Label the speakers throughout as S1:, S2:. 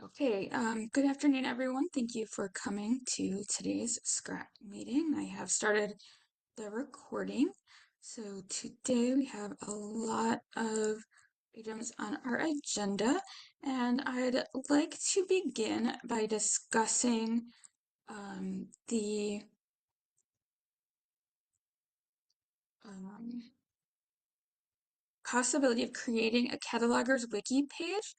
S1: Okay, good afternoon, everyone. Thank you for coming to today's scrap meeting. I have started the recording. So today we have a lot of items on our agenda, and I'd like to begin by discussing the possibility of creating a catalogers wiki page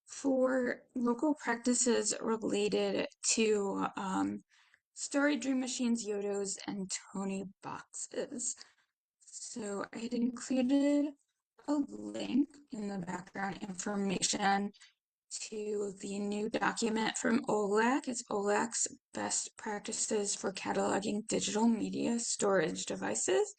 S1: for local practices related to Story Dream Machines, Yodos, and Tony boxes. So I had included a link in the background information to the new document from OLAC. It's OLAC's Best Practices for Cataloging Digital Media Storage Devices.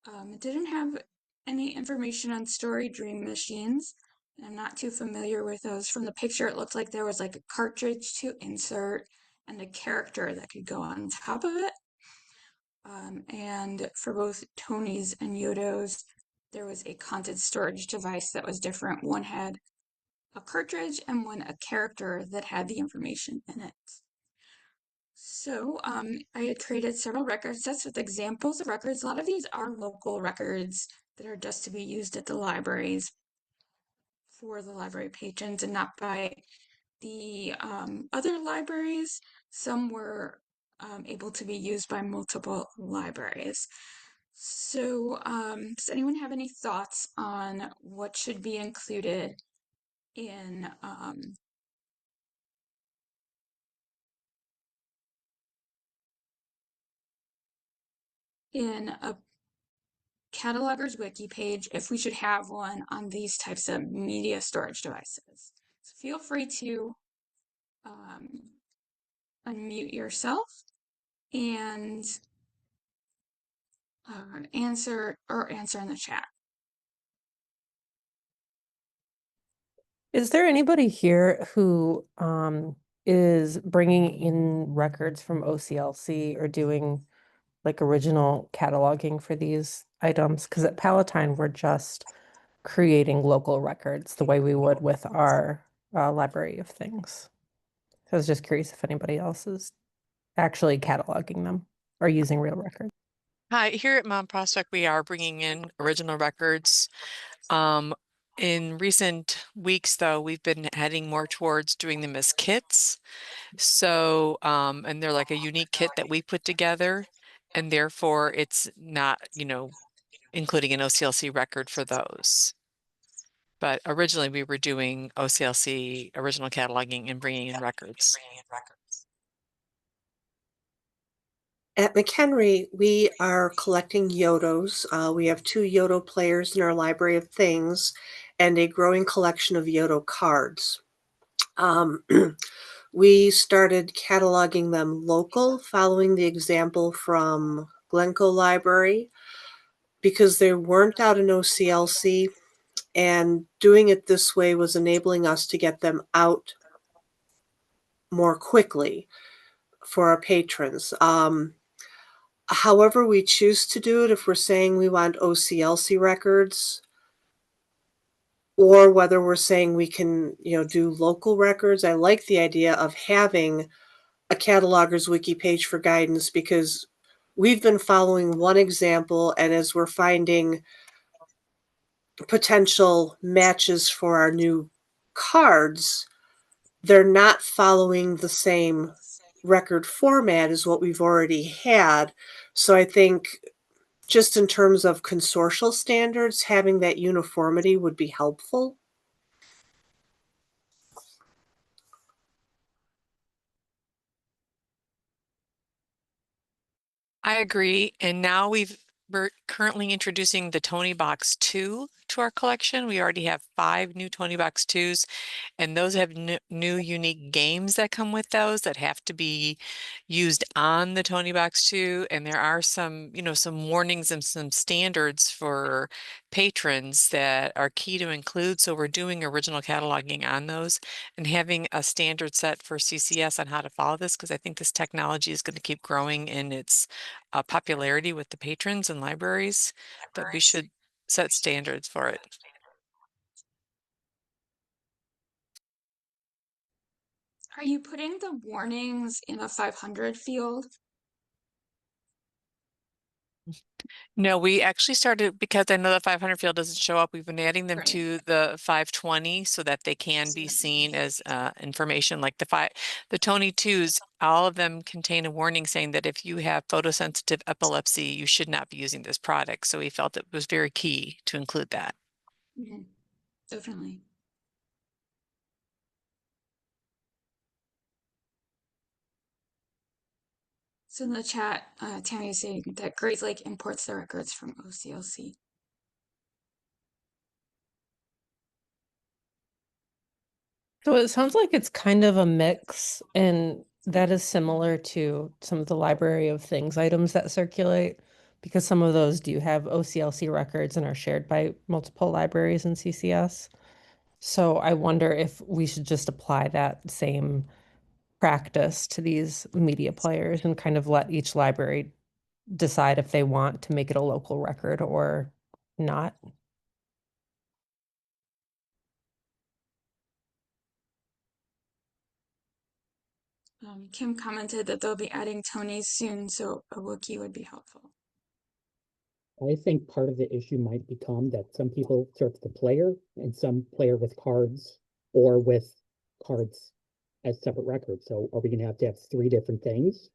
S1: It didn't have any information on Story Dream Machines. I'm not too familiar with those. From the picture, it looked like there was like a cartridge to insert and a character that could go on top of it. And for both Tony's and Yodo's, there was a content storage device that was different. One had a cartridge and one a character that had the information in it. So I had created several record sets with examples of records. A lot of these are local records that are just to be used at the libraries for the library patrons and not by the other libraries. Some were able to be used by multiple libraries. So does anyone have any thoughts on what should be included in a catalogers wiki page, if we should have one on these types of media storage devices? So feel free to unmute yourself and answer in the chat.
S2: Is there anybody here who is bringing in records from OCLC or doing like original cataloging for these items? Because at Palatine, we're just creating local records the way we would with our library of things. So I was just curious if anybody else is actually cataloging them or using real records.
S3: Hi, here at Mount Prospect, we are bringing in original records. In recent weeks, though, we've been heading more towards doing them as kits. So, and they're like a unique kit that we put together, and therefore it's not, including an OCLC record for those. But originally we were doing OCLC original cataloging and bringing in records.
S4: At McHenry, we are collecting Yodos. We have 2 Yodo players in our library of things and a growing collection of Yodo cards. We started cataloging them local, following the example from Glencoe Library, because they weren't out in OCLC, and doing it this way was enabling us to get them out more quickly for our patrons. However we choose to do it, if we're saying we want OCLC records, or whether we're saying we can, do local records, I like the idea of having a catalogers wiki page for guidance, because we've been following one example, and as we're finding potential matches for our new cards, they're not following the same record format as what we've already had. So I think just in terms of consortial standards, having that uniformity would be helpful.
S3: I agree. And now we're currently introducing the Tony Box 2 to our collection. We already have 5 new Tony Box 2s, and those have new unique games that come with those that have to be used on the Tony Box 2. And there are some, some warnings and some standards for patrons that are key to include. So we're doing original cataloging on those and having a standard set for CCS on how to follow this, because I think this technology is going to keep growing in its popularity with the patrons and libraries, but we should set standards for it.
S1: Are you putting the warnings in a 500 field?
S3: No, we actually started because I know the 500 field doesn't show up. We've been adding them
S1: Right.
S3: to the 520 so that they can be seen as information like the Tony 2s, all of them contain a warning saying that if you have photosensitive epilepsy, you should not be using this product. So we felt it was very key to include that.
S1: Mhm. Definitely. So in the chat, Tammy is saying that Great Lake imports the records from OCLC.
S2: So it sounds like it's kind of a mix, and that is similar to some of the Library of Things items that circulate, because some of those do have OCLC records and are shared by multiple libraries in CCS. So I wonder if we should just apply that same practice to these media players and kind of let each library decide if they want to make it a local record or not.
S1: Kim commented that they'll be adding Tonys soon, so a wiki would be helpful.
S5: I think part of the issue might become that some people search the player and some player with cards or with cards as separate records. So are we going to have 3 different things?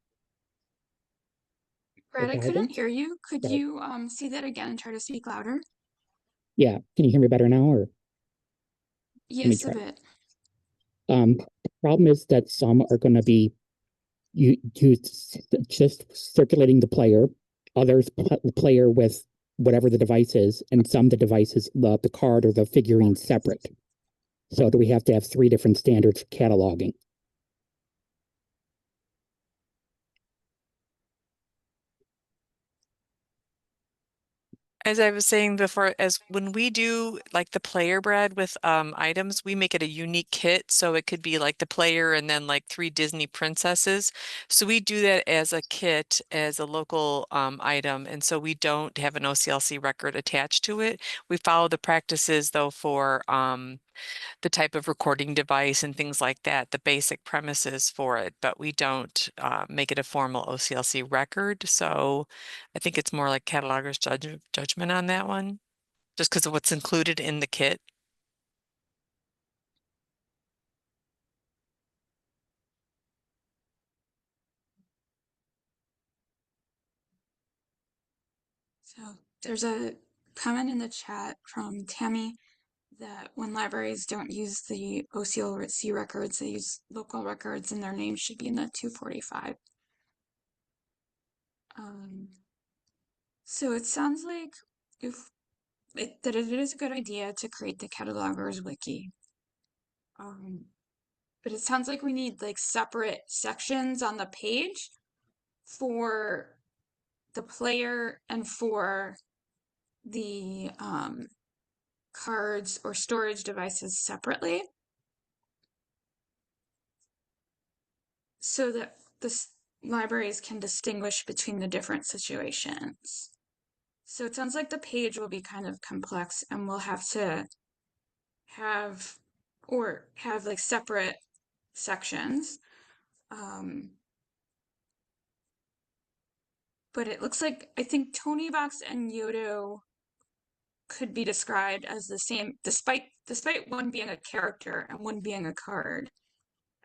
S1: Brad, I couldn't
S5: guidance?
S1: hear you. Could
S5: Sorry.
S1: you see that again and try to speak louder?
S5: Yeah. Can you hear me better now, or
S1: Yes, a
S5: try.
S1: bit.
S5: The problem is that some are going to be just circulating the player, others the player with whatever the device is, and some the device is the card or the figurine separate. So do we have to have 3 different standards for cataloging?
S3: As I was saying before, as when we do like the player bread with items, we make it a unique kit. So it could be like the player and then like 3 Disney princesses. So we do that as a kit, as a local item. And so we don't have an OCLC record attached to it. We follow the practices though for the type of recording device and things like that, the basic premises for it, but we don't make it a formal OCLC record. So I think it's more like cataloger's judgment on that one, just because of what's included in the kit.
S1: So there's a comment in the chat from Tammy that when libraries don't use the OCLC records, they use local records and their names should be in the 245. So it sounds like that it is a good idea to create the catalogers wiki. But it sounds like we need like separate sections on the page for the player and for the cards or storage devices separately, so that the libraries can distinguish between the different situations. So it sounds like the page will be kind of complex and we'll have to have like separate sections. But it looks like I think Tonybox and Yodo could be described as the same, despite one being a character and one being a card.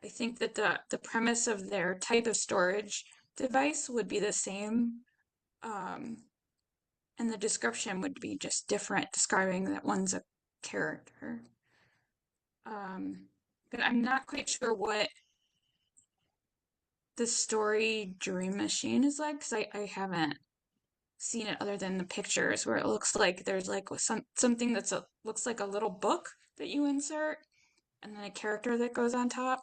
S1: I think that the premise of their type of storage device would be the same, and the description would be just different, describing that one's a character. But I'm not quite sure what the story Dream Machine is like, because I haven't seen it other than the pictures where it looks like there's like something that's looks like a little book that you insert and then a character that goes on top.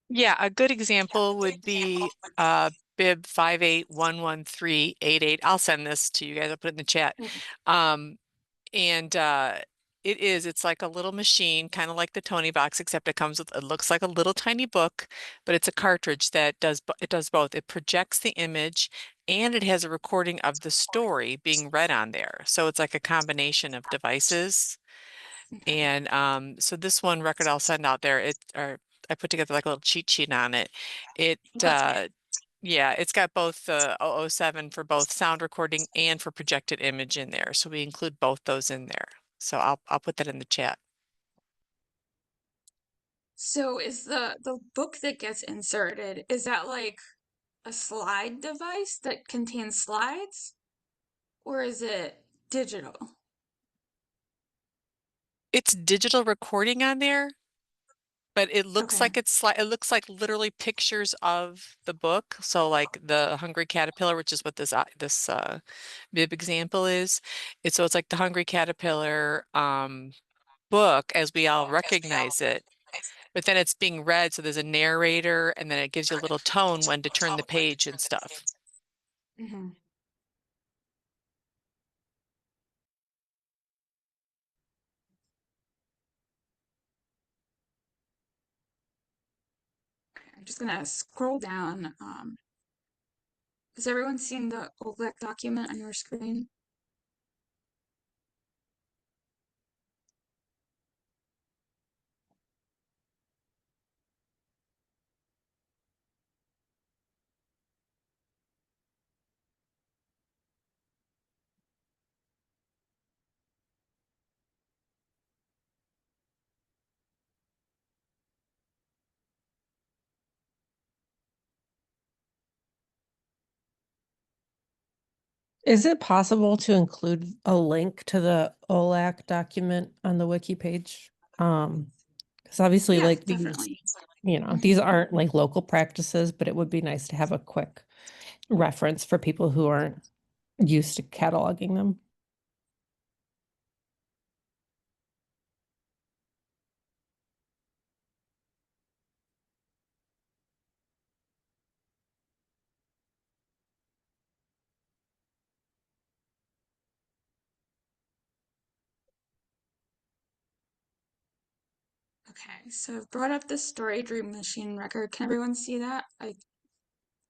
S3: Yeah, a good example would be bib 58113888. I'll send this to you guys. I'll put it in the chat.
S1: Okay.
S3: And it's like a little machine, kind of like the Tony box, except it looks like a little tiny book, but it's a cartridge that does both. It projects the image and it has a recording of the story being read on there. So it's like a combination of devices.
S1: Okay.
S3: And so this one record I'll send out there, I put together like a little cheat sheet on it.
S1: That's great.
S3: Yeah, it's got both the 007 for both sound recording and for projected image in there. So we include both those in there. So I'll put that in the chat.
S1: So is the book that gets inserted, is that like a slide device that contains slides? Or is it digital?
S3: It's digital recording on there, but it looks
S1: Okay.
S3: like it looks like literally pictures of the book. So like the Hungry Caterpillar, which is what this bib example is. So it's like the Hungry Caterpillar book as we all recognize it, but then it's being read, so there's a narrator, and then it gives you a little tone when to turn the page and stuff.
S1: Mm-hmm. I'm just gonna scroll down. Has everyone seen the OLEC document on your screen?
S2: Is it possible to include a link to the OLAC document on the wiki page? Because obviously
S1: Yeah,
S2: like these,
S1: definitely.
S2: these aren't like local practices, but it would be nice to have a quick reference for people who aren't used to cataloging them.
S1: Okay, so I've brought up the story dream machine record. Can everyone see that? I'm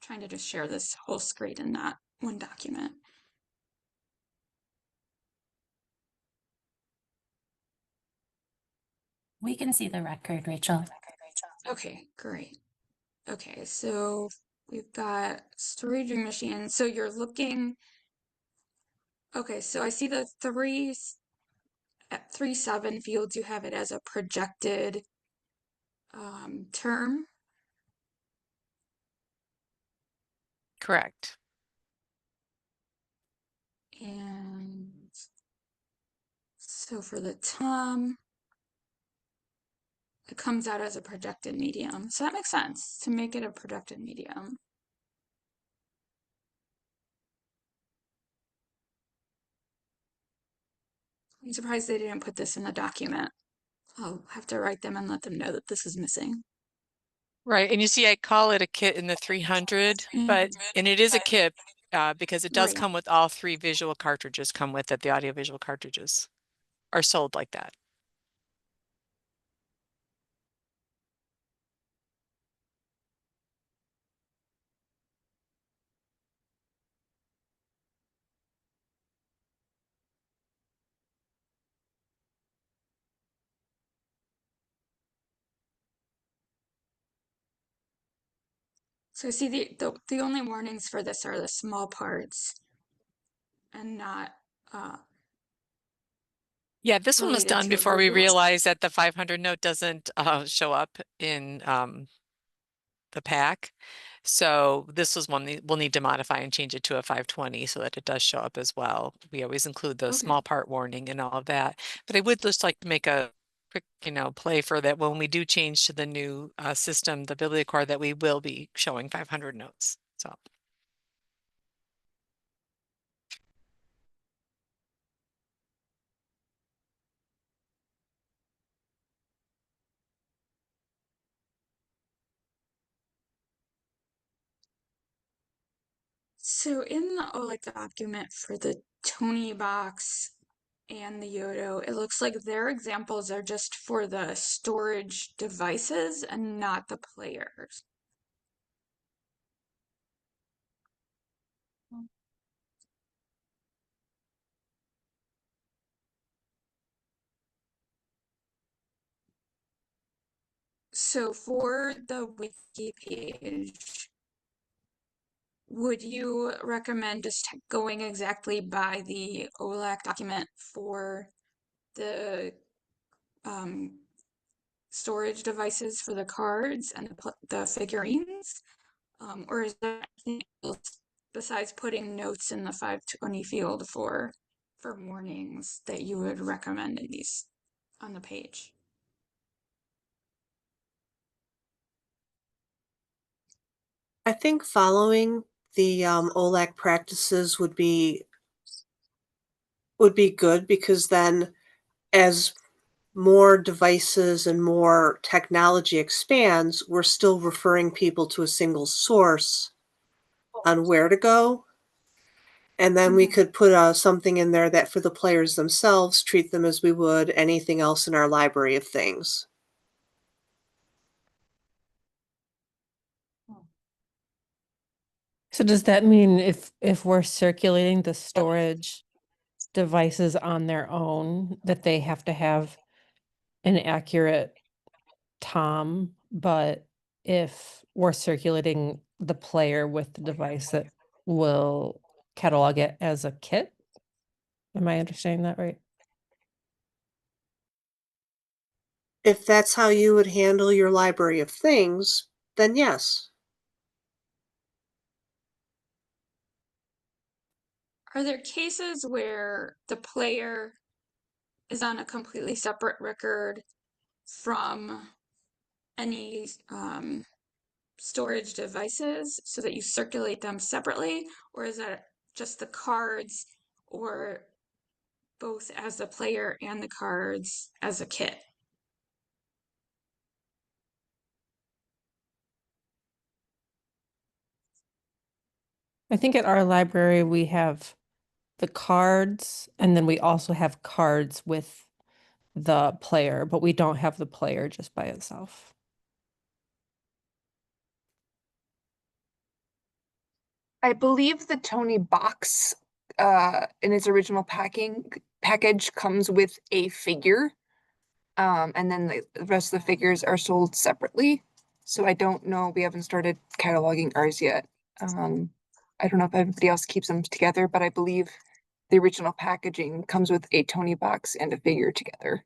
S1: trying to just share this whole screen in that one document.
S6: We can see the record, Rachel.
S1: Okay, great. Okay, so we've got story dream machine. So you're looking. Okay, so I see the at 3.7 fields. You have it as a projected term.
S3: Correct.
S1: And so for the TOM, it comes out as a projected medium. So that makes sense to make it a projected medium. I'm surprised they didn't put this in the document. I'll have to write them and let them know that this is missing.
S3: Right, and you see I call it a kit in the 300, and it is a kit because it does
S1: Right.
S3: come with all 3 visual cartridges come with it. The audiovisual cartridges are sold like that.
S1: So I see the only warnings for this are the small parts and not
S3: Yeah, this one was
S1: related
S3: done
S1: to a
S3: before we
S1: visual.
S3: realized that the 500 note doesn't show up in the pack. So this was one we'll need to modify and change it to a 520 so that it does show up as well. We always include the
S1: Okay.
S3: small part warning and all of that. But I would just like to make a quick, play for that when we do change to the new system, the BiblioCore, that we will be showing 500 notes. So.
S1: So in the OLEC document for the Tony box and the Yodo, it looks like their examples are just for the storage devices and not the players. So for the wiki page, would you recommend just going exactly by the OLAC document for the storage devices for the cards and the figurines? Or is there anything else besides putting notes in the 520 field for warnings that you would recommend in these on the page?
S4: I think following the OLAC practices would be good, because then as more devices and more technology expands, we're still referring people to a single source on where to go. And then we could put something in there that for the players themselves, treat them as we would anything else in our library of things.
S2: So does that mean if we're circulating the storage devices on their own, that they have to have an accurate TOM, but if we're circulating the player with the device, that will catalog it as a kit? Am I understanding that right?
S4: If that's how you would handle your library of things, then yes.
S1: Are there cases where the player is on a completely separate record from any storage devices so that you circulate them separately? Or is that just the cards, or both as the player and the cards as a kit?
S2: I think at our library, we have the cards, and then we also have cards with the player, but we don't have the player just by itself.
S7: I believe the Tony box in its original package comes with a figure. And then the rest of the figures are sold separately. So I don't know, we haven't started cataloging ours yet. I don't know if everybody else keeps them together, but I believe the original packaging comes with a Tony box and a figure together.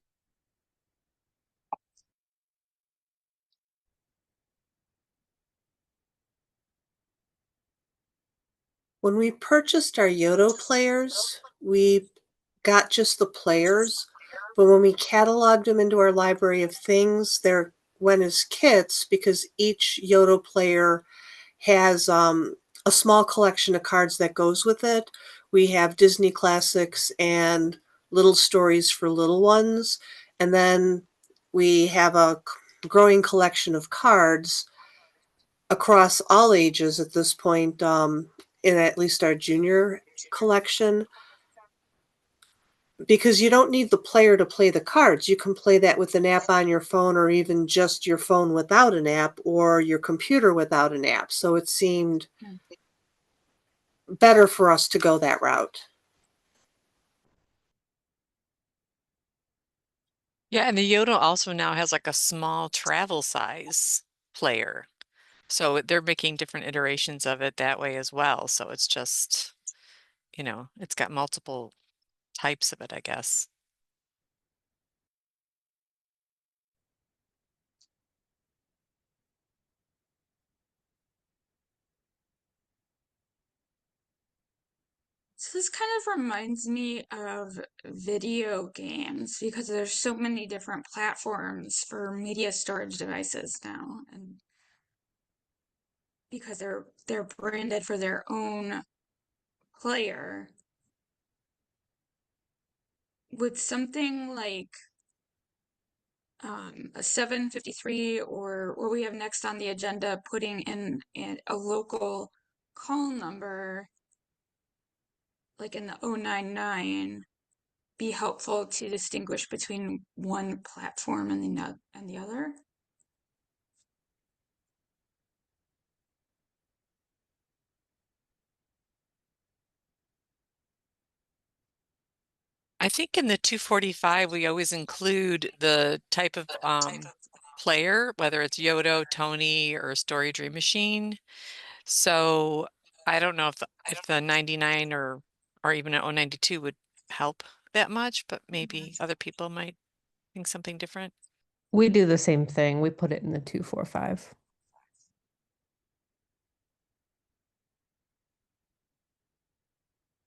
S4: When we purchased our Yoto players, we got just the players, but when we cataloged them into our library of things, they went as kits because each Yoto player has a small collection of cards that goes with it. We have Disney classics and little stories for little ones, and then we have a growing collection of cards across all ages at this point, in at least our junior collection, because you don't need the player to play the cards. You can play that with an app on your phone, or even just your phone without an app, or your computer without an app. So it seemed better for us to go that route.
S3: Yeah, and the Yoda also now has like a small travel size player. So they're making different iterations of it that way as well. So it's just, it's got multiple types of it, I guess.
S1: So this kind of reminds me of video games because there's so many different platforms for media storage devices now, and because they're branded for their own player. Would something like a 753 or what we have next on the agenda, putting in a local call number like in the 099, be helpful to distinguish between one platform and the other?
S3: I think in the 245, we always include the type of player, whether it's Yodo, Tony, or Story Dream Machine. So I don't know if the 99 or even an 092 would help that much, but maybe other people might think something different.
S2: We do the same thing. We put it in the 245.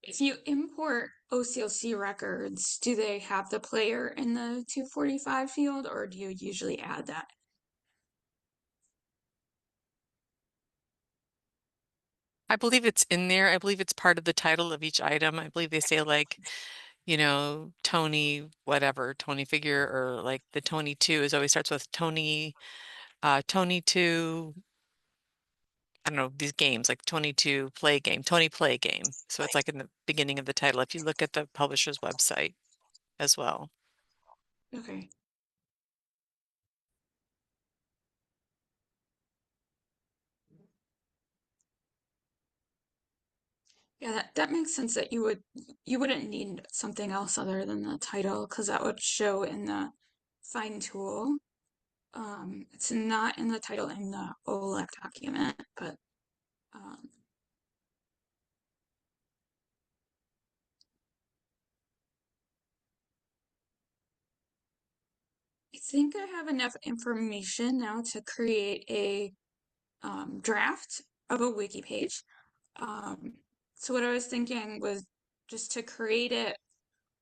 S1: If you import OCLC records, do they have the player in the 245 field, or do you usually add that?
S3: I believe it's in there. I believe it's part of the title of each item. I believe they say like, you know, Tony, whatever, Tony figure, or like the Tony 2 is always starts with Tony, Tony 2, I don't know, these games like Tony 2 play game, Tony play game. So it's like in the beginning of the title, if you look at the publisher's website as well.
S1: Okay. Yeah, that makes sense that you wouldn't need something else other than the title, because that would show in the find tool. It's not in the title in the OLEC document, but I think I have enough information now to create a draft of a wiki page. So what I was thinking was just to create it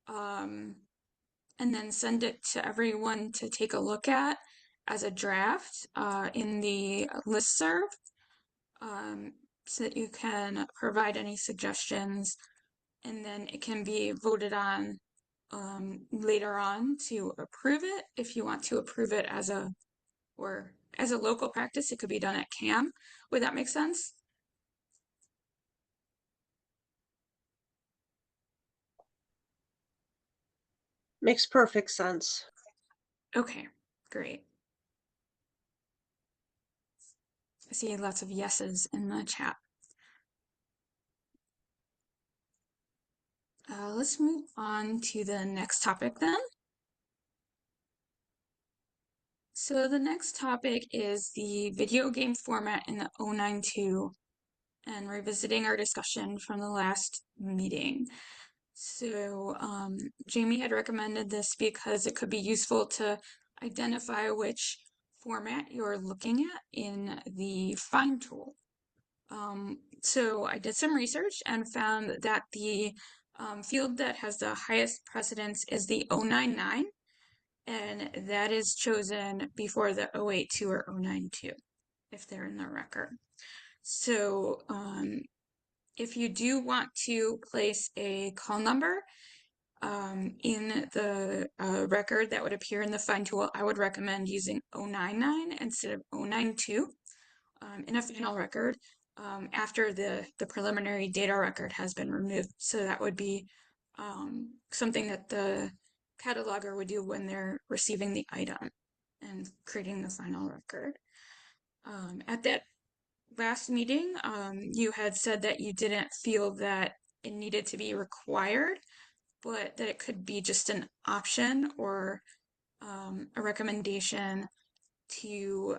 S1: and then send it to everyone to take a look at as a draft in the listserv, so that you can provide any suggestions, and then it can be voted on later on to approve it. If you want to approve it as a local practice, it could be done at CAM. Would that make sense?
S4: Makes perfect sense.
S1: Okay, great. I see lots of yeses in the chat. Let's move on to the next topic then. So the next topic is the video game format in the 092 and revisiting our discussion from the last meeting. So Jamie had recommended this because it could be useful to identify which format you're looking at in the find tool. So I did some research and found that the field that has the highest precedence is the 099, and that is chosen before the 082 or 092 if they're in the record. So if you do want to place a call number in the record that would appear in the find tool, I would recommend using 099 instead of 092 in a final record after the preliminary data record has been removed. So that would be something that the cataloger would do when they're receiving the item and creating the final record. At that last meeting, you had said that you didn't feel that it needed to be required, but that it could be just an option or a recommendation to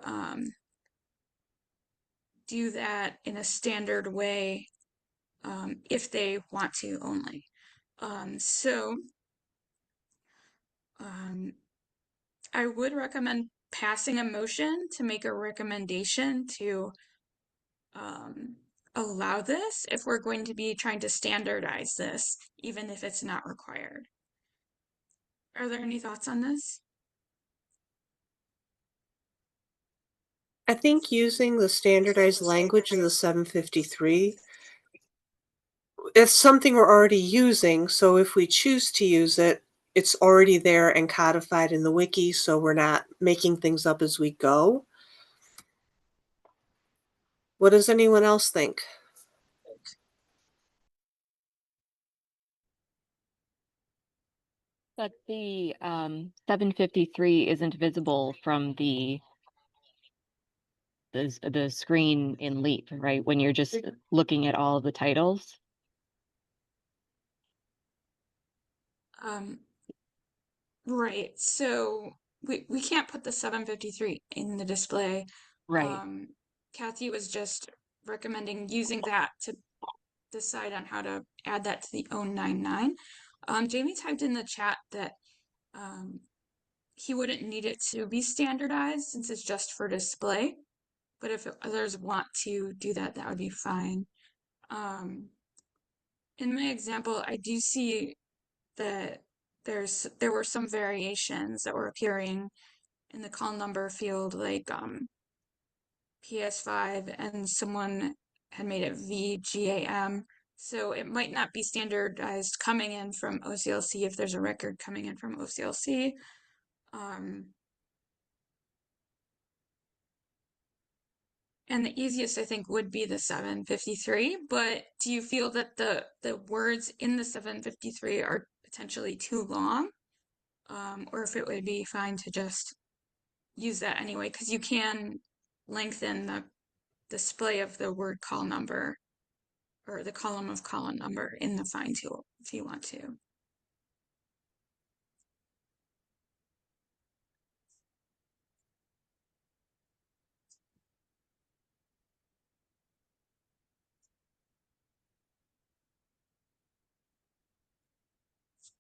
S1: do that in a standard way if they want to only. I would recommend passing a motion to make a recommendation to allow this if we're going to be trying to standardize this, even if it's not required. Are there any thoughts on this?
S4: I think using the standardized language in the 753, it's something we're already using, so if we choose to use it, it's already there and codified in the wiki, so we're not making things up as we go. What does anyone else think?
S8: But the 753 isn't visible from the screen in Leap, right? When you're just looking at all of the titles.
S1: Right. So we can't put the 753 in the display.
S8: Right.
S1: Kathy was just recommending using that to decide on how to add that to the 099. Jamie typed in the chat that he wouldn't need it to be standardized since it's just for display, but if others want to do that, that would be fine. In my example, I do see that there were some variations that were appearing in the call number field, like PS5, and someone had made it VGAM. So it might not be standardized coming in from OCLC if there's a record coming in from OCLC. And the easiest, I think, would be the 753. But do you feel that the words in the 753 are potentially too long? Or if it would be fine to just use that anyway, because you can lengthen the display of the word call number or the column of column number in the find tool if you want to.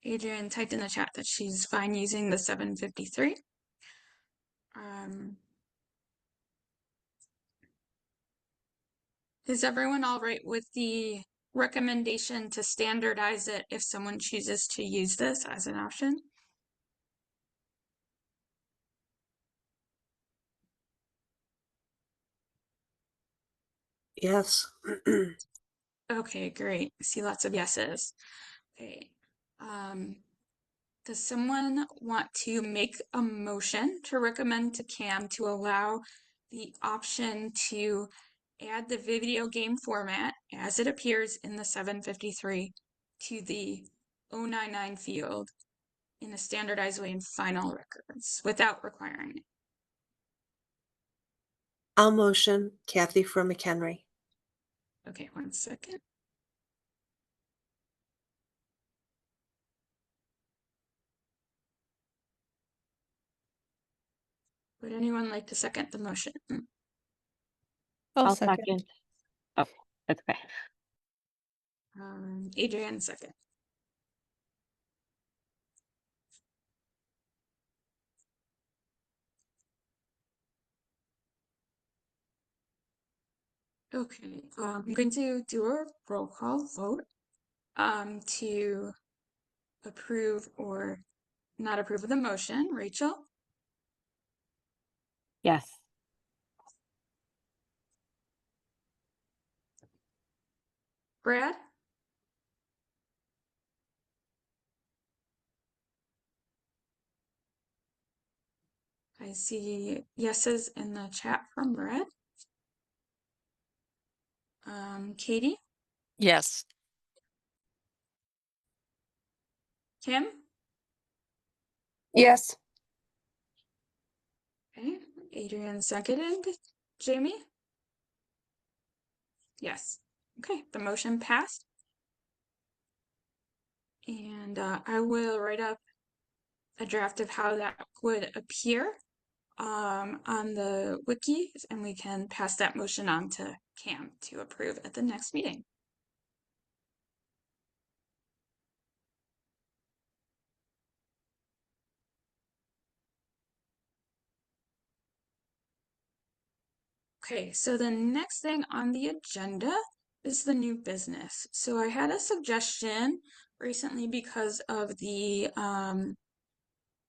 S1: Adrian typed in the chat that she's fine using the 753. Is everyone all right with the recommendation to standardize it if someone chooses to use this as an option?
S4: Yes.
S1: Okay, great. I see lots of yeses. Okay. Does someone want to make a motion to recommend to CAM to allow the option to add the video game format as it appears in the 753 to the 099 field in a standardized way in final records without requiring it?
S4: I'll motion Kathy from McHenry.
S1: Okay, 1 second. Would anyone like to second the motion?
S8: I'll second. Oh, that's okay.
S1: Adrian, second. Okay, I'm going to do a roll call vote to approve or not approve of the motion. Rachel,
S8: Yes.
S1: Brad, I see yeses in the chat from Brad. Katie,
S3: Yes.
S1: Kim,
S7: Yes.
S1: okay, Adrian seconded. Jamie? Yes. Okay, the motion passed. And I will write up a draft of how that would appear on the wiki, and we can pass that motion on to Cam to approve at the next meeting. Okay, so the next thing on the agenda is the new business. So I had a suggestion recently because of the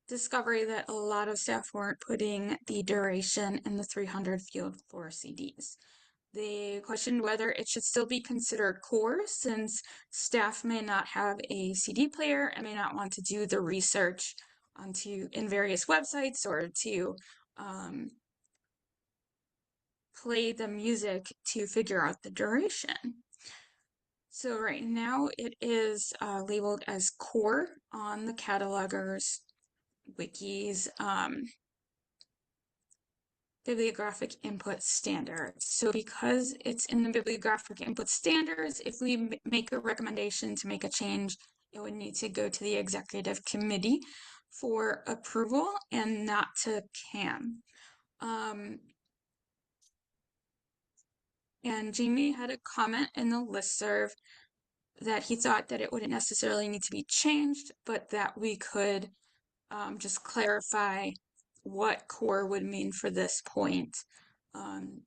S1: discovery that a lot of staff weren't putting the duration in the 300 field for CDs. They questioned whether it should still be considered core since staff may not have a CD player and may not want to do the research in various websites or to play the music to figure out the duration. So right now it is labeled as core on the catalogers, wikis, bibliographic input standards. So because it's in the bibliographic input standards, if we make a recommendation to make a change, it would need to go to the executive committee for approval and not to CAM. And Jamie had a comment in the listserv that he thought that it wouldn't necessarily need to be changed, but that we could just clarify what core would mean for this point,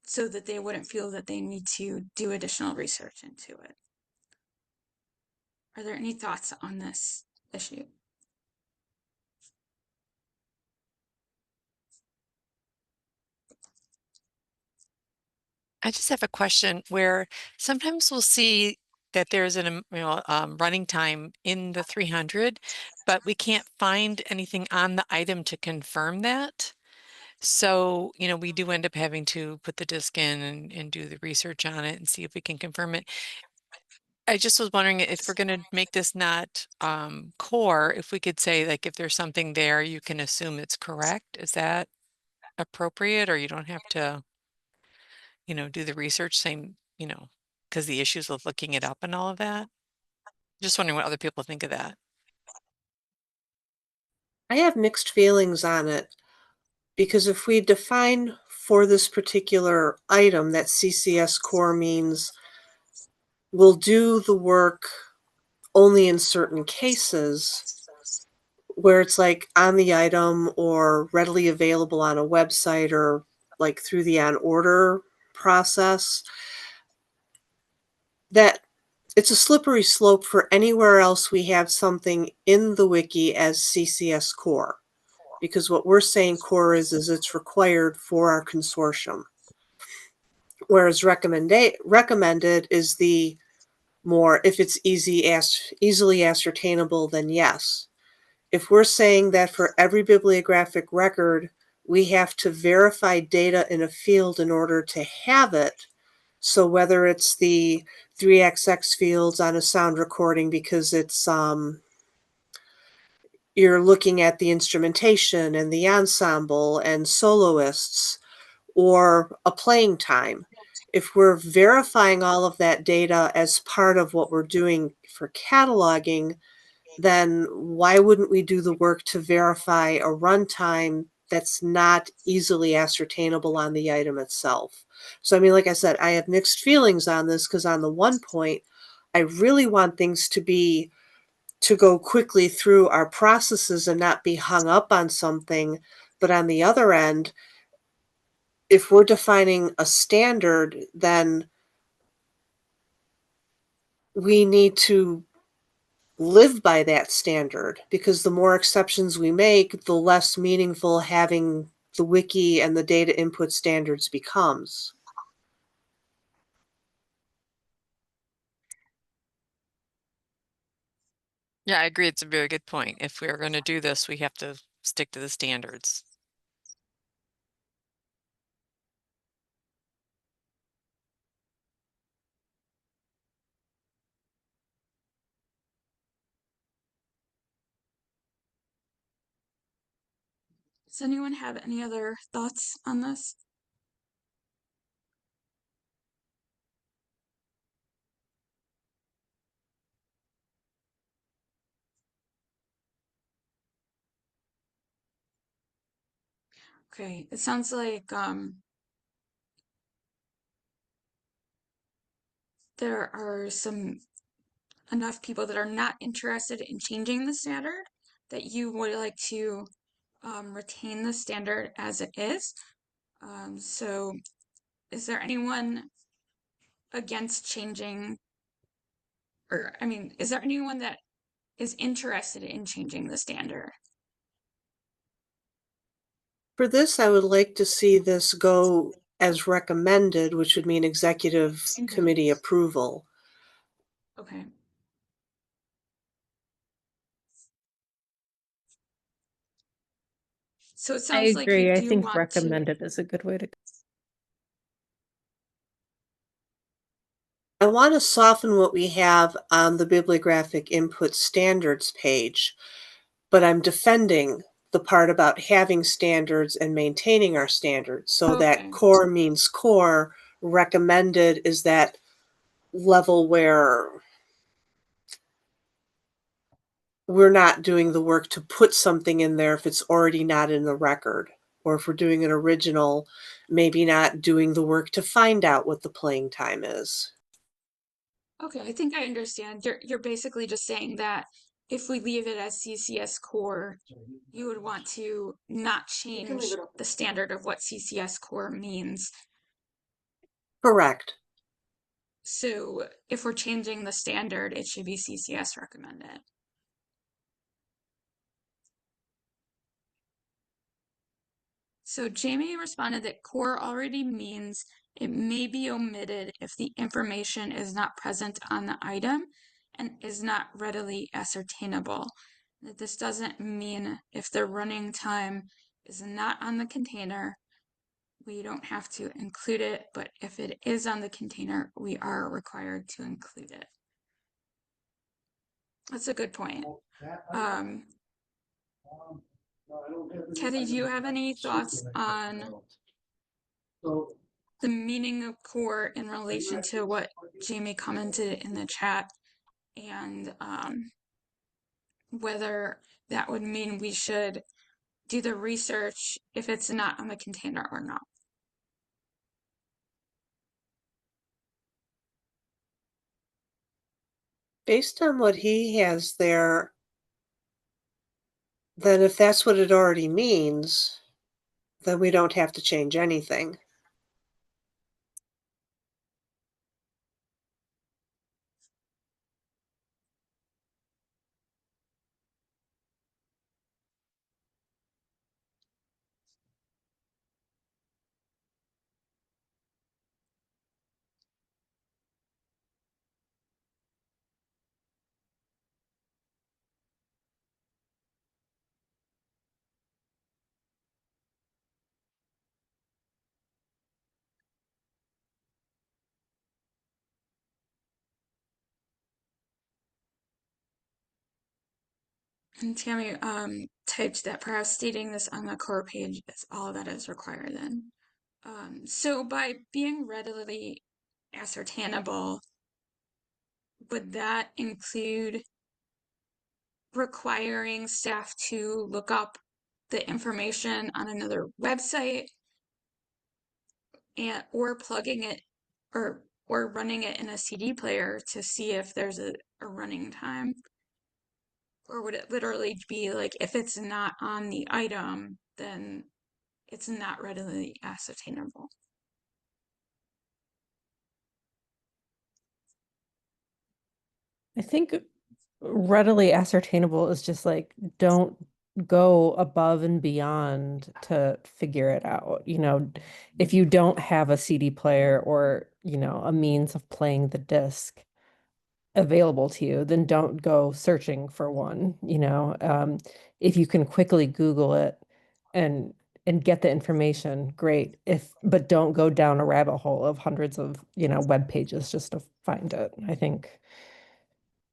S1: so that they wouldn't feel that they need to do additional research into it. Are there any thoughts on this issue?
S3: I just have a question where sometimes we'll see that there's an running time in the 300, but we can't find anything on the item to confirm that. So, we do end up having to put the disk in and do the research on it and see if we can confirm it. I just was wondering if we're going to make this not core, if we could say, like, if there's something there, you can assume it's correct. Is that appropriate, or you don't have to, do the research, same, because the issues with looking it up and all of that? Just wondering what other people think of that.
S4: I have mixed feelings on it because if we define for this particular item that CCS core means we'll do the work only in certain cases where it's like on the item or readily available on a website or like through the on order process, that it's a slippery slope for anywhere else we have something in the wiki as CCS core. Because what we're saying core is it's required for our consortium. Whereas recommended is the more, if it's easily ascertainable, then yes. If we're saying that for every bibliographic record, we have to verify data in a field in order to have it, so whether it's the 3XX fields on a sound recording because it's you're looking at the instrumentation and the ensemble and soloists, or a playing time. If we're verifying all of that data as part of what we're doing for cataloging, then why wouldn't we do the work to verify a runtime that's not easily ascertainable on the item itself? So, I mean, like I said, I have mixed feelings on this because on the one point, I really want things to go quickly through our processes and not be hung up on something. But on the other end, if we're defining a standard, then we need to live by that standard, because the more exceptions we make, the less meaningful having the wiki and the data input standards becomes.
S3: Yeah, I agree. It's a very good point. If we're going to do this, we have to stick to the standards.
S1: Does anyone have any other thoughts on this? Okay, it sounds like there are enough people that are not interested in changing the standard that you would like to retain the standard as it is. So is there anyone against changing, or I mean, is there anyone that is interested in changing the standard?
S4: For this, I would like to see this go as recommended, which would mean executive committee approval.
S1: Okay. So it
S2: I
S1: sounds like
S2: agree.
S1: you
S2: I
S1: do
S2: think
S1: want
S2: recommended is a good way to go.
S4: I want to soften what we have on the bibliographic input standards page, but I'm defending the part about having standards and maintaining our standards, so that core means core, recommended is that level where we're not doing the work to put something in there if it's already not in the record. Or if we're doing an original, maybe not doing the work to find out what the playing time is.
S1: Okay, I think I understand. You're basically just saying that if we leave it as CCS core, you would want to not change the standard of what CCS core means.
S4: Correct.
S1: So if we're changing the standard, it should be CCS recommended. So Jamie responded that core already means it may be omitted if the information is not present on the item and is not readily ascertainable. That this doesn't mean if the running time is not on the container, we don't have to include it, but if it is on the container, we are required to include it. That's a good point. Kathy, do you have any thoughts on the meaning of core in relation to what Jamie commented in the chat, and whether that would mean we should do the research if it's not on the container or not?
S4: Based on what he has there, then if that's what it already means, then we don't have to change anything.
S1: And Tammy typed that perhaps stating this on the core page is all that is required then. So by being readily ascertainable, would that include requiring staff to look up the information on another website and or plugging it or running it in a CD player to see if there's a running time? Or would it literally be like if it's not on the item, then it's not readily ascertainable?
S2: I think readily ascertainable is just like, don't go above and beyond to figure it out. You know, if you don't have a CD player or, you know, a means of playing the disc available to you, then don't go searching for one, you know. If you can quickly Google it and get the information, great. But don't go down a rabbit hole of hundreds of, you know, web pages just to find it. I think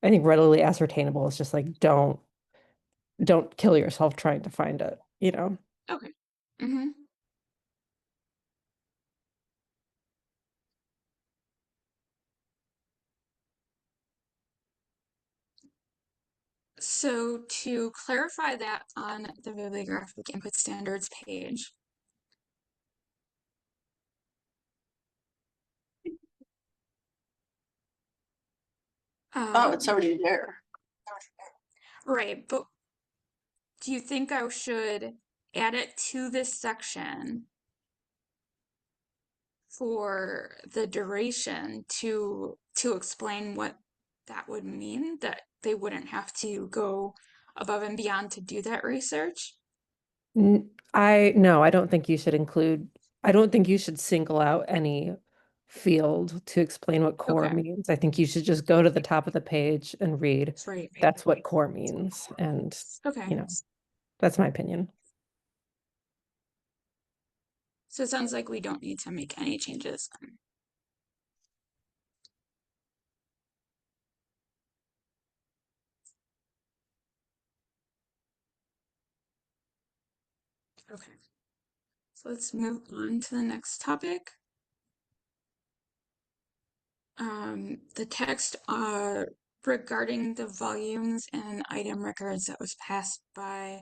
S2: readily ascertainable is just like, don't kill yourself trying to find it, you know?
S1: Okay. Mm-hmm. So to clarify that on the bibliographic input standards page,
S9: Oh, it's already there.
S1: right, but do you think I should add it to this section for the duration to explain what that would mean, that they wouldn't have to go above and beyond to do that research?
S2: No, I don't think you should I don't think you should single out any field to explain what core
S1: Okay.
S2: means. I think you should just go to the top of the page and read,
S1: Right.
S2: that's what core means. And,
S1: Okay.
S2: you know, that's my opinion.
S1: So it sounds like we don't need to make any changes then. Okay. So let's move on to the next topic. The text regarding the volumes and item records that was passed by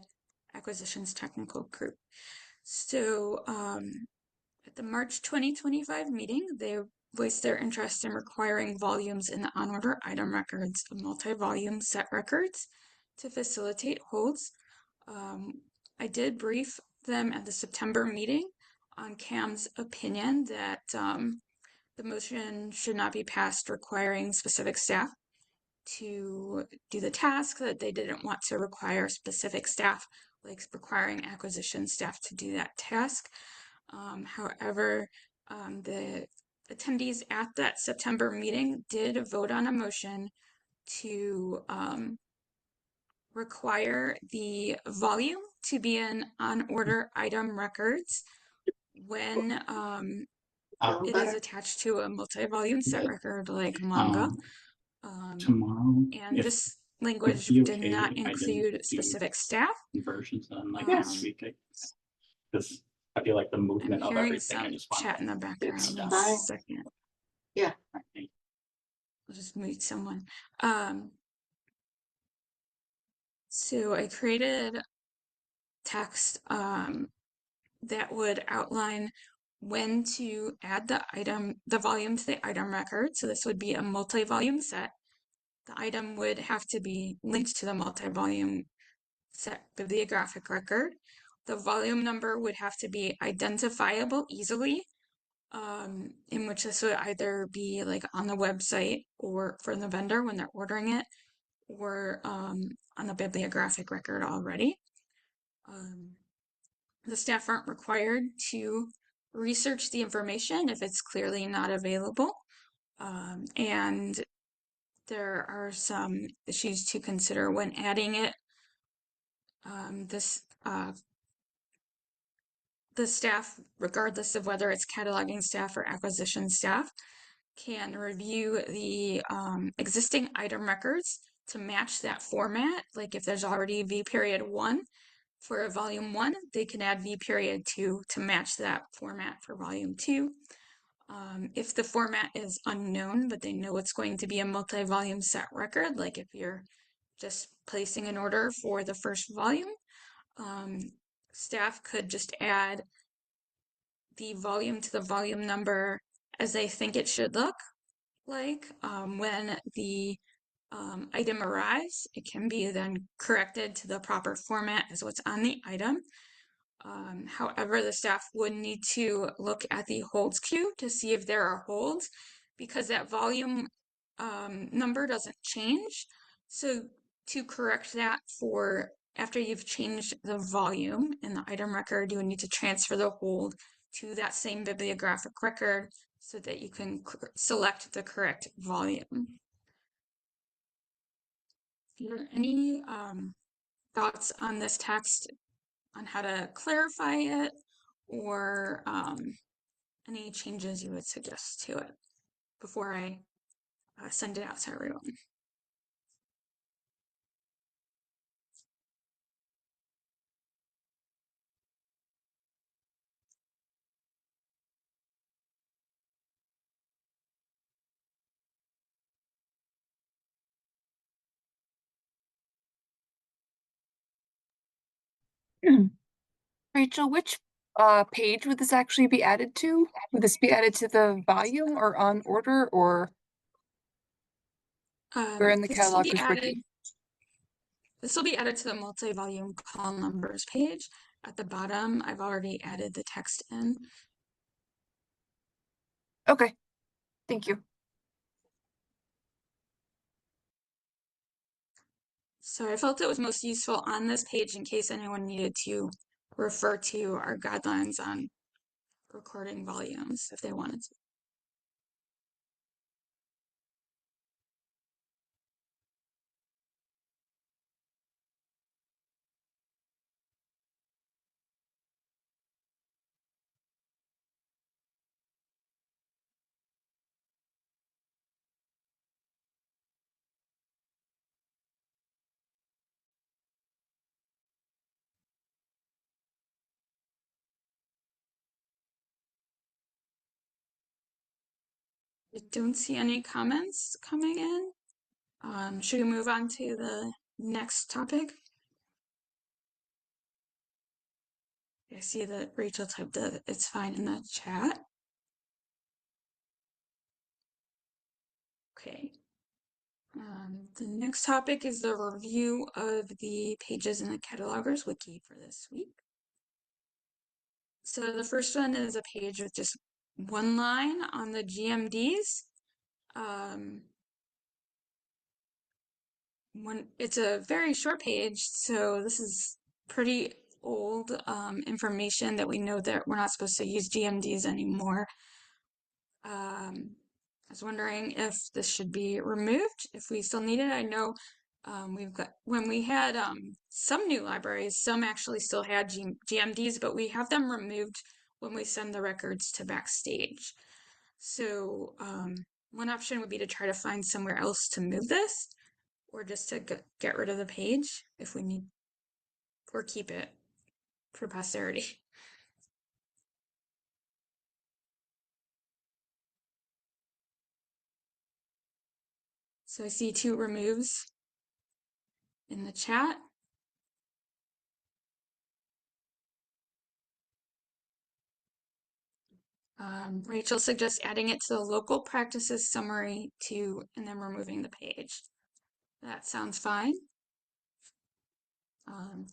S1: Acquisitions Technical Group. So at the March 2025 meeting, they voiced their interest in requiring volumes in the on-order item records of multi-volume set records to facilitate holds. I did brief them at the September meeting on CAM's opinion that the motion should not be passed requiring specific staff to do the task, that they didn't want to require specific staff, like requiring acquisition staff to do that task. However, the attendees at that September meeting did vote on a motion to require the volume to be in on-order item records when it is attached to a multi-volume set record like manga.
S10: Tomorrow,
S1: And
S10: if
S1: this language
S10: be
S1: did
S10: okay
S1: not
S10: if I didn't
S1: include
S10: do
S1: specific staff.
S10: conversions on like next week, because I feel like the
S1: I'm
S10: movement of
S1: hearing
S10: everything. I
S1: some
S10: just want
S1: chat in the background.
S10: it's
S1: One
S10: done.
S1: second.
S9: Yeah.
S10: I think.
S1: I'll just mute someone. So I created text that would outline when to add the volume to the item record. So this would be a multi-volume set. The item would have to be linked to the multi-volume set bibliographic record. The volume number would have to be identifiable easily, in which this would either be like on the website or for the vendor when they're ordering it, or on the bibliographic record already. The staff aren't required to research the information if it's clearly not available. And there are some issues to consider when adding it. The staff, regardless of whether it's cataloging staff or acquisition staff, can review the existing item records to match that format. Like if there's already V period 1 for volume 1, they can add V period 2 to match that format for volume 2. If the format is unknown, but they know it's going to be a multi-volume set record, like if you're just placing an order for the first volume, staff could just add the volume to the volume number as they think it should look like. When the item arrives, it can be then corrected to the proper format as what's on the item. However, the staff would need to look at the holds queue to see if there are holds, because that volume number doesn't change. So to correct that for after you've changed the volume in the item record, you would need to transfer the hold to that same bibliographic record so that you can select the correct volume. Are there any thoughts on this text on how to clarify it, or any changes you would suggest to it before I send it out to everyone?
S7: Rachel, which page would this actually be added to? Would this be added to the volume or on order, or where in the
S1: This will be
S7: catalogers
S1: added.
S7: wiki?
S1: This will be added to the multi-volume call numbers page. At the bottom, I've already added the text in.
S7: Okay, thank you.
S1: So I felt it was most useful on this page in case anyone needed to refer to our guidelines on recording volumes if they wanted to. I don't see any comments coming in. Should we move on to the next topic? I see that Rachel typed that it's fine in the chat. Okay. The next topic is the review of the pages in the Catalogers Wiki for this week. So the first one is a page with just one line on the GMDs. It's a very short page, so this is pretty old information that we know that we're not supposed to use GMDs anymore. I was wondering if this should be removed, if we still need it. I know when we had some new libraries, some actually still had GMDs, but we have them removed when we send the records to Backstage. So one option would be to try to find somewhere else to move this, or just to get rid of the page if we need, or keep it for posterity. So I see 2 removes in the chat. Rachel suggests adding it to the local practices summary too, and then removing the page. That sounds fine. I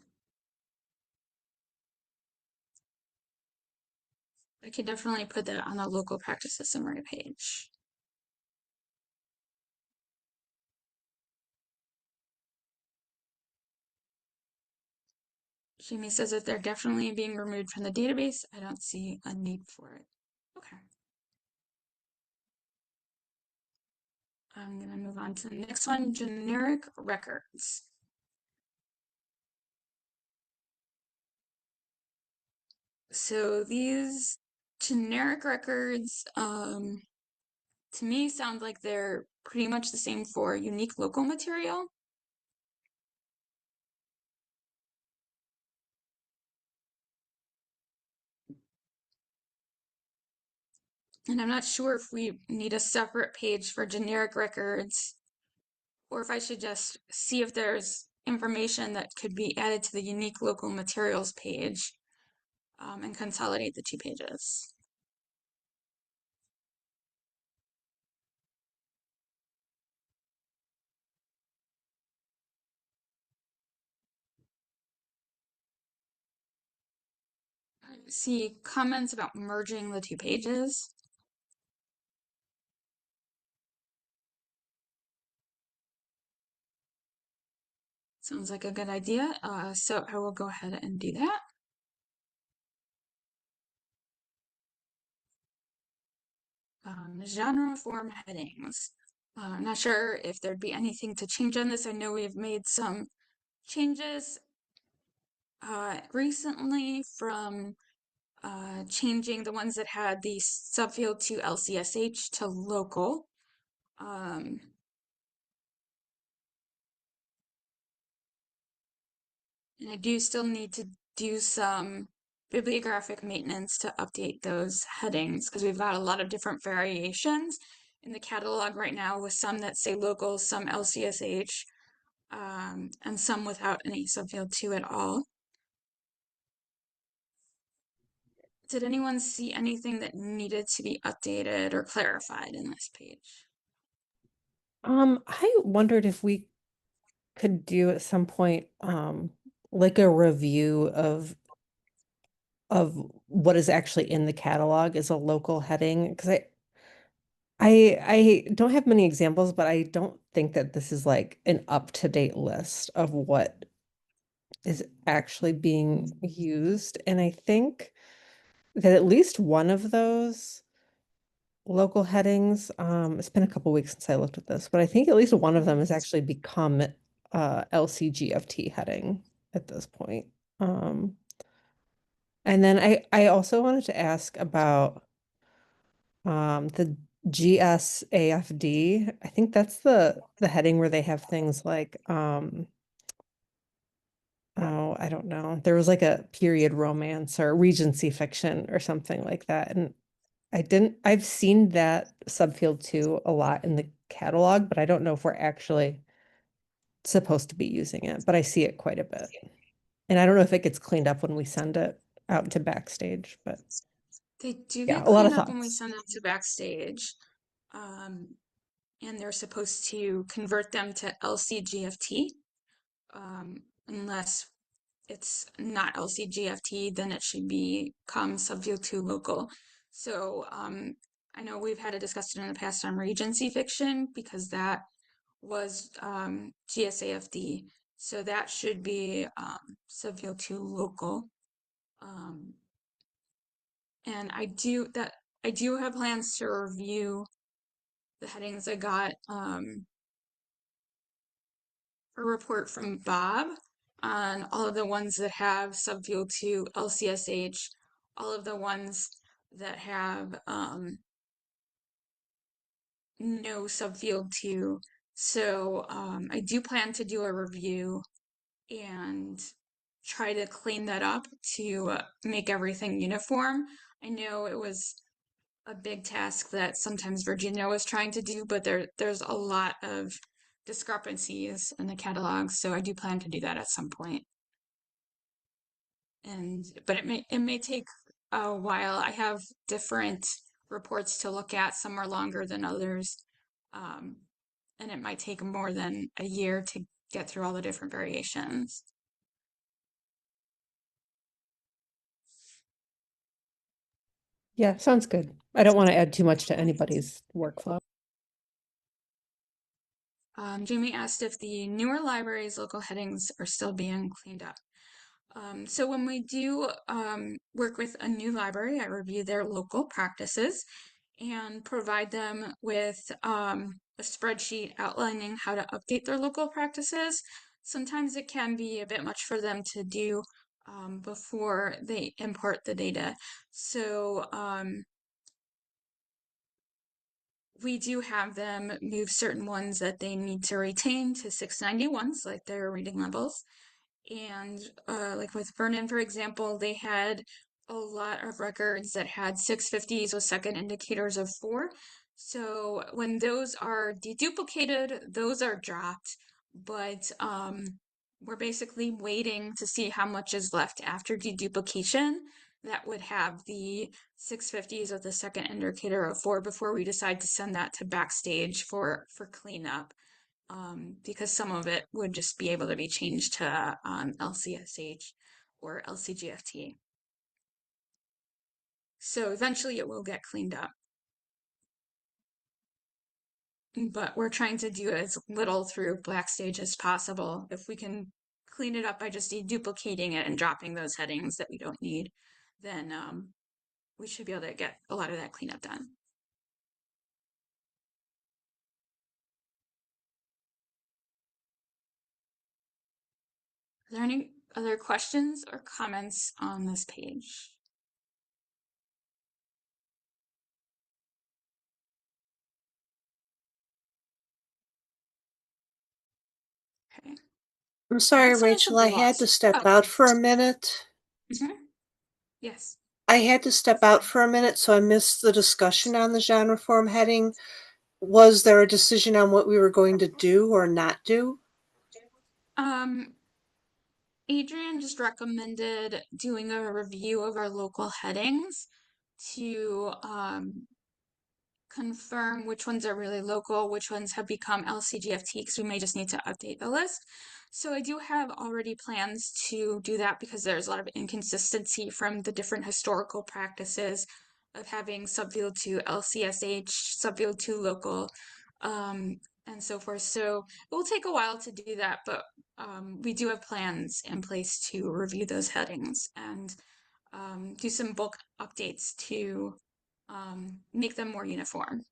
S1: could definitely put that on the local practices summary page. Jamie says that they're definitely being removed from the database. I don't see a need for it. Okay. I'm going to move on to the next one, generic records. So these generic records, to me, sound like they're pretty much the same for unique local material. And I'm not sure if we need a separate page for generic records, or if I should just see if there's information that could be added to the unique local materials page and consolidate the 2 pages. I see comments about merging the 2 pages. Sounds like a good idea. So I will go ahead and do that. Genre form headings. I'm not sure if there'd be anything to change on this. I know we've made some changes recently from changing the ones that had the subfield to LCSH to local. And I do still need to do some bibliographic maintenance to update those headings because we've got a lot of different variations in the catalog right now, with some that say local, some LCSH, and some without any subfield 2 at all. Did anyone see anything that needed to be updated or clarified in this page?
S2: I wondered if we could do at some point like a review of what is actually in the catalog as a local heading, because I don't have many examples, but I don't think that this is like an up-to-date list of what is actually being used. And I think that at least one of those local headings, it's been a couple weeks since I looked at this, but I think at least one of them has actually become LCGFT heading at this point. And then I also wanted to ask about the GSAFD. I think that's the heading where they have things like oh, I don't know. There was like a period romance or Regency fiction or something like that. And I've seen that subfield 2 a lot in the catalog, but I don't know if we're actually supposed to be using it, but I see it quite a bit. And I don't know if it gets cleaned up when we send it out to Backstage, but
S1: They do
S2: yeah,
S1: get
S2: a lot of
S1: cleaned up when we
S2: thoughts.
S1: send them to Backstage. And they're supposed to convert them to LCGFT. Unless it's not LCGFT, then it should become subfield 2 local. So I know we've had a discussion in the past on Regency fiction because that was GSAFD. So that should be subfield 2 local. And I do have plans to review the headings. I got a report from Bob on all of the ones that have subfield 2 LCSH, all of the ones that have no subfield 2. So I do plan to do a review and try to clean that up to make everything uniform. I know it was a big task that sometimes Virginia was trying to do, but there's a lot of discrepancies in the catalog, so I do plan to do that at some point. But it may take a while. I have different reports to look at. Some are longer than others, and it might take more than a year to get through all the different variations.
S2: Yeah, sounds good. I don't want to add too much to anybody's workflow.
S1: Jamie asked if the newer libraries' local headings are still being cleaned up. So when we do work with a new library, I review their local practices and provide them with a spreadsheet outlining how to update their local practices. Sometimes it can be a bit much for them to do before they import the data. So we do have them move certain ones that they need to retain to 691s, like their reading levels. And like with Vernon, for example, they had a lot of records that had 650s with second indicators of 4. So when those are deduplicated, those are dropped. But we're basically waiting to see how much is left after deduplication that would have the 650s with the second indicator of 4 before we decide to send that to Backstage for cleanup. Because some of it would just be able to be changed to LCSH or LCGFT. So eventually it will get cleaned up. But we're trying to do as little through Backstage as possible. If we can clean it up by just deduplicating it and dropping those headings that we don't need, then we should be able to get a lot of that cleanup done. Are there any other questions or comments on this page? Okay.
S4: I'm sorry,
S1: Next one is
S4: Rachel,
S1: the
S4: I had to
S1: gloss.
S4: step
S1: Oh.
S4: out for a minute.
S1: Yes.
S4: I had to step out for a minute, so I missed the discussion on the genre form heading. Was there a decision on what we were going to do or not do?
S1: Adrian just recommended doing a review of our local headings to confirm which ones are really local, which ones have become LCGFT, because we may just need to update the list. So I do have already plans to do that because there's a lot of inconsistency from the different historical practices of having subfield 2 LCSH, subfield 2 local, and so forth. So it will take a while to do that, but we do have plans in place to review those headings and do some bulk updates to make them more uniform.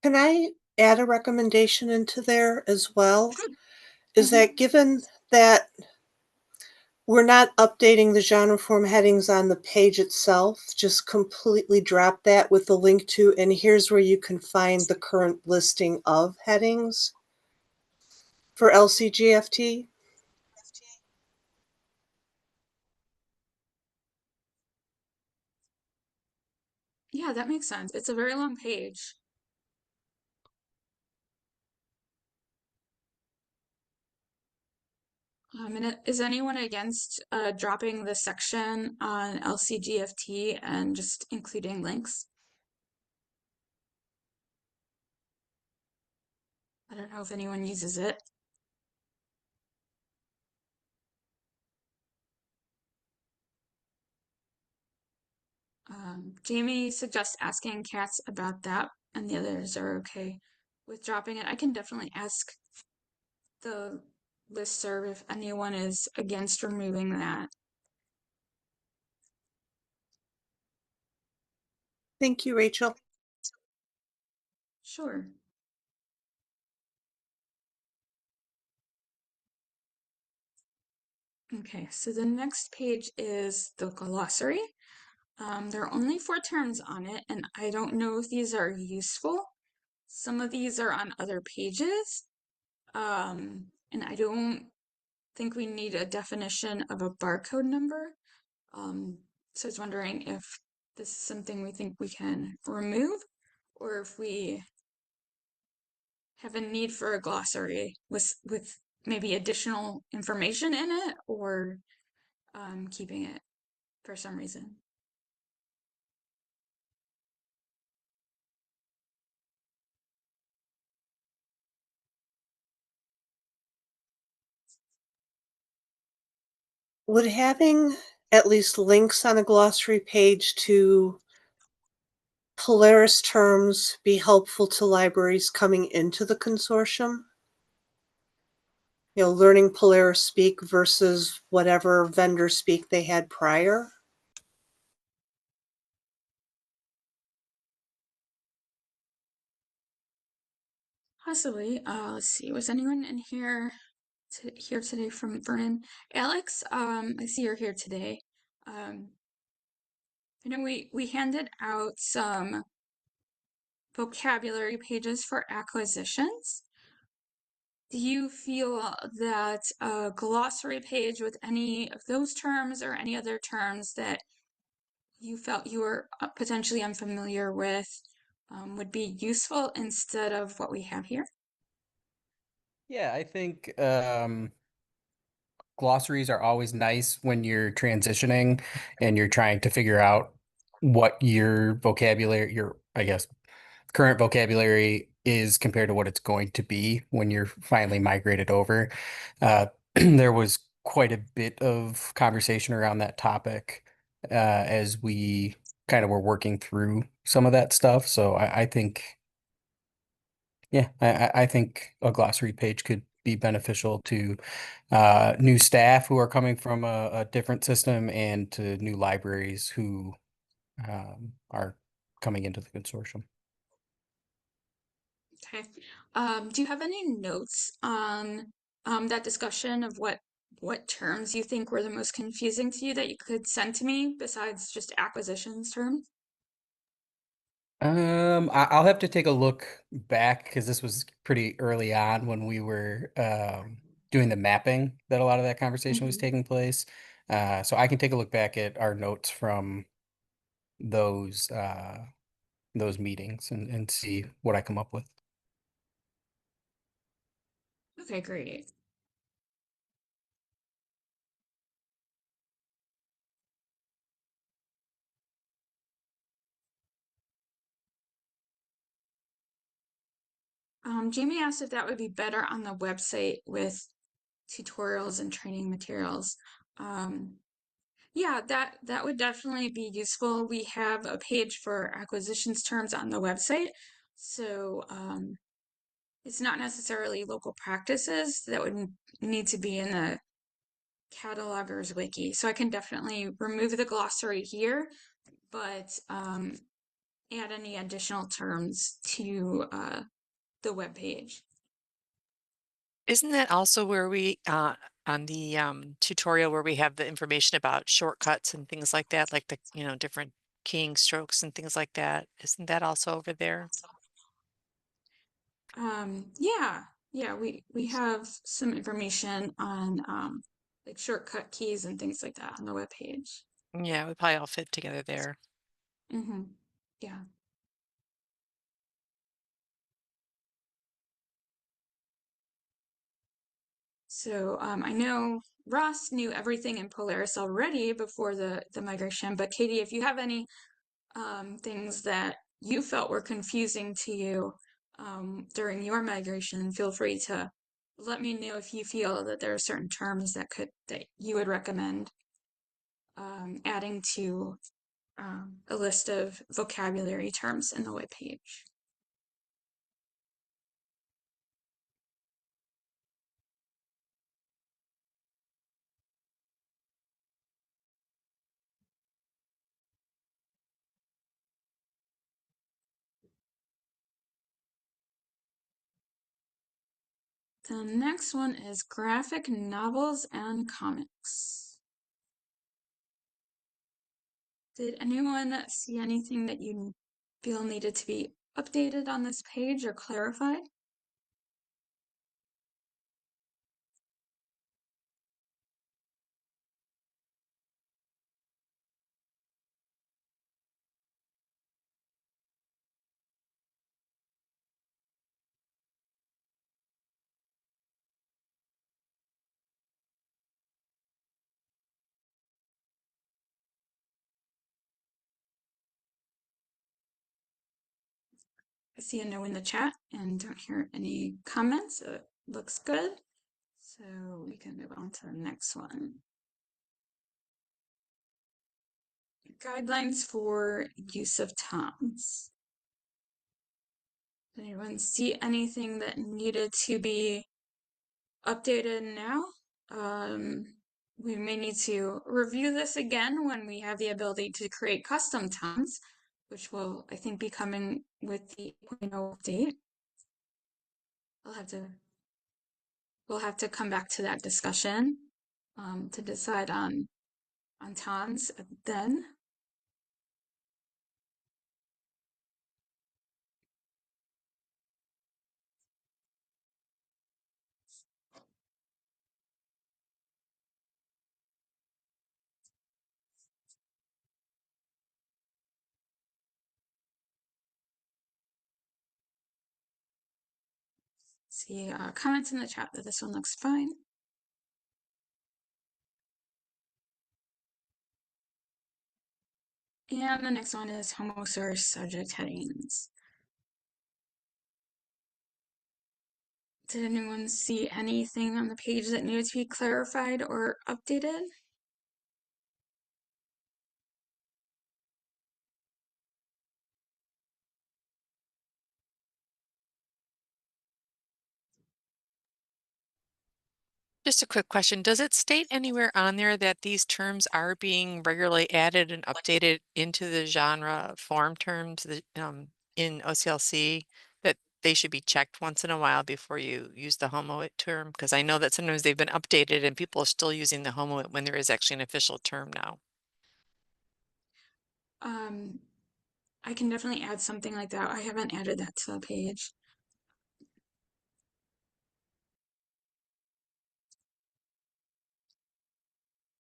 S4: Can I add a recommendation into there as well? Is that given that we're not updating the genre form headings on the page itself, just completely drop that with the link to, and here's where you can find the current listing of headings for LCGFT?
S1: Yeah, that makes sense. It's a very long page. And is anyone against dropping the section on LCGFT and just including links? I don't know if anyone uses it. Jamie suggests asking Katz about that, and the others are okay with dropping it. I can definitely ask the listserv if anyone is against removing that.
S4: Thank you, Rachel.
S1: Sure. Okay, so the next page is the glossary. There are only 4 terms on it, and I don't know if these are useful. Some of these are on other pages, and I don't think we need a definition of a barcode number. So I was wondering if this is something we think we can remove, or if we have a need for a glossary with maybe additional information in it, or keeping it for some reason.
S4: Would having at least links on a glossary page to Polaris terms be helpful to libraries coming into the consortium? You know, learning Polaris speak versus whatever vendor speak they had prior?
S1: Possibly. Let's see. Was anyone in here today from Vernon? Alex, I see you're here today. I know we handed out some vocabulary pages for acquisitions. Do you feel that a glossary page with any of those terms or any other terms that you felt you were potentially unfamiliar with would be useful instead of what we have here?
S11: Yeah, I think glossaries are always nice when you're transitioning and you're trying to figure out what your vocabulary, your, I guess, current vocabulary is compared to what it's going to be when you're finally migrated over. There was quite a bit of conversation around that topic as we kind of were working through some of that stuff. So I think, yeah, I think a glossary page could be beneficial to new staff who are coming from a different system and to new libraries who are coming into the consortium.
S1: Okay. Do you have any notes on that discussion of what terms you think were the most confusing to you that you could send to me besides just acquisitions terms?
S11: I'll have to take a look back because this was pretty early on when we were doing the mapping that a lot of that conversation was taking place. So I can take a look back at our notes from those meetings and see what I come up with.
S1: Okay, great. Jamie asked if that would be better on the website with tutorials and training materials. Yeah, that would definitely be useful. We have a page for acquisitions terms on the website, so it's not necessarily local practices that would need to be in the catalogers wiki. So I can definitely remove the glossary here, but add any additional terms to the web page.
S3: Isn't that also where we, on the tutorial where we have the information about shortcuts and things like that, like the, different keying strokes and things like that? Isn't that also over there?
S1: Yeah, we have some information on like shortcut keys and things like that on the web page.
S3: Yeah, we probably all fit together there.
S1: Mm-hmm. Yeah. So I know Ross knew everything in Polaris already before the migration, but Katie, if you have any things that you felt were confusing to you during your migration, feel free to let me know if you feel that there are certain terms that you would recommend adding to a list of vocabulary terms in the webpage. The next one is graphic novels and comics. Did anyone see anything that you feel needed to be updated on this page or clarified? I see a no in the chat and don't hear any comments, so it looks good. So we can move on to the next one. Guidelines for use of toms. Did anyone see anything that needed to be updated now? We may need to review this again when we have the ability to create custom toms, which will, I think, be coming with the 8.0 update. We'll have to come back to that discussion to decide on toms then. See comments in the chat that this one looks fine. And the next one is homosource subject headings. Did anyone see anything on the page that needed to be clarified or updated?
S3: Just a quick question. Does it state anywhere on there that these terms are being regularly added and updated into the genre form terms in OCLC, that they should be checked once in a while before you use the homoit term? Because I know that sometimes they've been updated and people are still using the homoit when there is actually an official term now.
S1: I can definitely add something like that. I haven't added that to the page.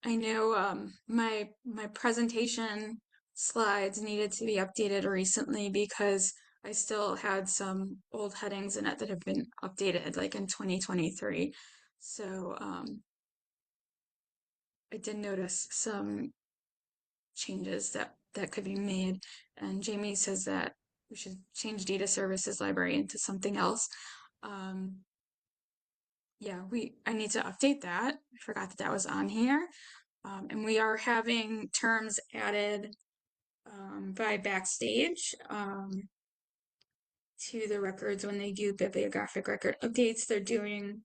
S1: I know my presentation slides needed to be updated recently because I still had some old headings in it that have been updated like in 2023. So I did notice some changes that could be made. And Jamie says that we should change data services library into something else. Yeah, I need to update that. I forgot that was on here. And we are having terms added by Backstage to the records when they do bibliographic record updates. They're doing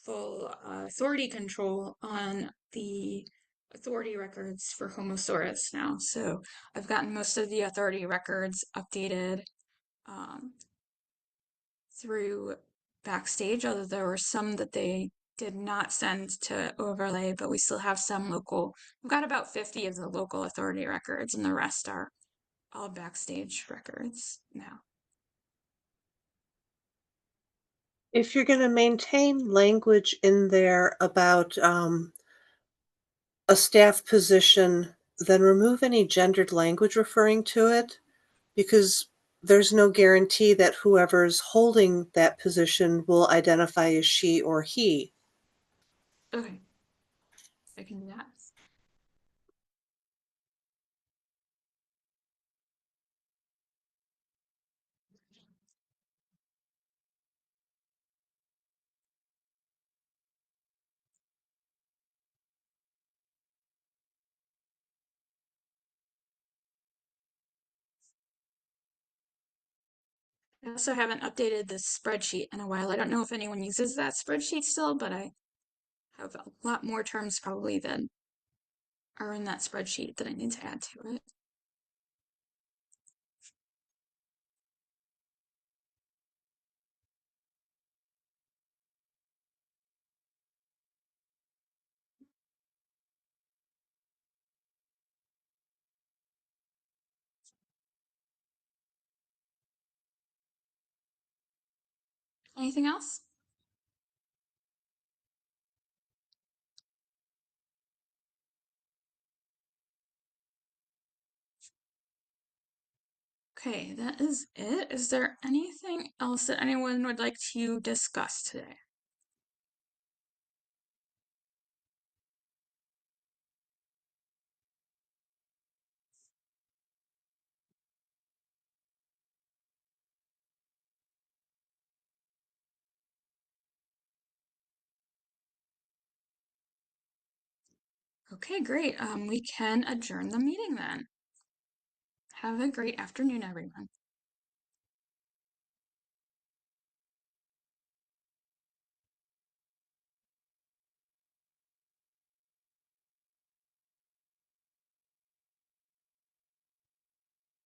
S1: full authority control on the authority records for Homosaurus now. So I've gotten most of the authority records updated through Backstage, although there were some that they did not send to overlay, but we still have some local. We've got about 50 of the local authority records, and the rest are all Backstage records now.
S4: If you're going to maintain language in there about a staff position, then remove any gendered language referring to it, because there's no guarantee that whoever's holding that position will identify as she or he.
S1: Okay. I can do that. I also haven't updated this spreadsheet in a while. I don't know if anyone uses that spreadsheet still, but I have a lot more terms probably than are in that spreadsheet that I need to add to it. Anything else? Okay, that is it. Is there anything else that anyone would like to discuss today? Okay, great. We can adjourn the meeting then. Have a great afternoon, everyone.